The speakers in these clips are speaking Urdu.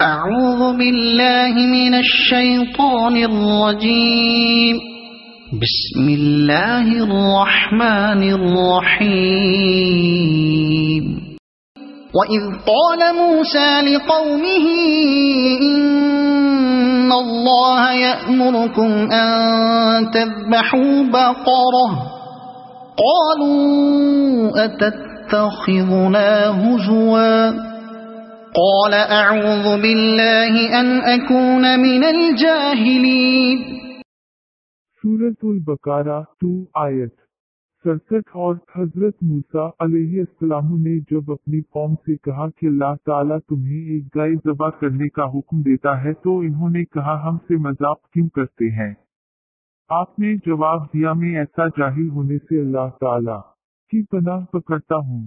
اعوذ باللہ من الشیطان الرجیم بسم اللہ الرحمن الرحیم وَإِذْ قَالَ مُوسَى لِقَوْمِهِ إِنَّ اللَّهَ يَأْمُرُكُمْ أَن تَذْبَحُوا بَقَرَةً قَالُوا أَتَتَّخِذُنَا هُزُوًا قَالَ أَعُوذُ بِاللَّهِ أَنْ أَكُونَ مِنَ الْجَاهِلِينَ سورۃ البقرہ 2 آیت 67 اور حضرت موسیٰ علیہ السلام نے جب اپنی قوم سے کہا کہ اللہ تعالیٰ تمہیں ایک گائے ذبح کرنے کا حکم دیتا ہے تو انہوں نے کہا ہم سے مذاق کیوں کرتے ہیں؟ آپ نے جواب دیا میں ایسا جاہل ہونے سے اللہ تعالیٰ کی پناہ پکڑتا ہوں۔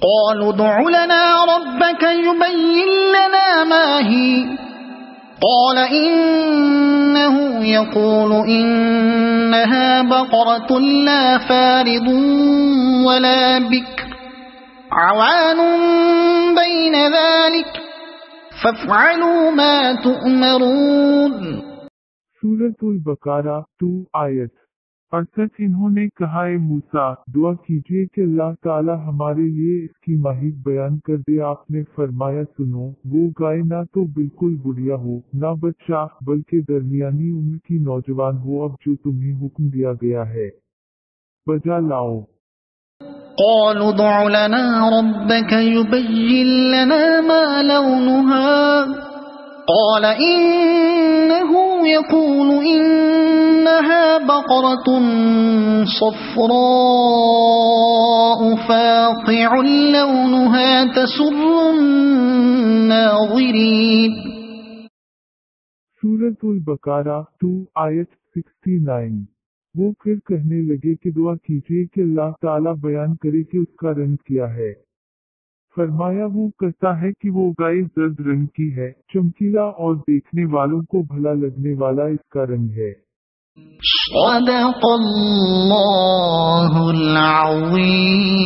قالوا ادع لنا ربك يبين لنا ما هي قال إنه يقول إنها بقرة لا فارض ولا بكر عوان بين ذلك فافعلوا ما تؤمرون۔ سورۃ البقرہ 2 آیت 68 انہوں نے کہا اے موسیٰ دعا کیجئے کہ اللہ تعالی ہمارے لیے اس کی ماہیت بیان کر دے۔ آپ نے فرمایا سنو وہ گائے نہ تو بالکل بڑھیا ہو نہ بچہ بلکہ درمیانی عمر کی نوجوان ہو۔ اب جو تمہیں حکم دیا گیا ہے بجا لاؤ۔ قالوا ادع لنا ربك يبين لنا ما لونها قال إنه يقول إنها بقرة صفراء فاقع لونها تسر الناظرين۔ سورۃ البقرہ 2 آیت 69 وہ پھر کہنے لگے کہ دعا کیجئے کہ اللہ تعالیٰ بیان کرے کہ اس کا رنگ کیا ہے۔ فرمایا وہ کہتا ہے کہ وہ گائے زرد رنگ کی ہے، چمکیلا اور دیکھنے والوں کو بھلا لگنے والا اس کا رنگ ہے۔ صدق اللہ العظیم۔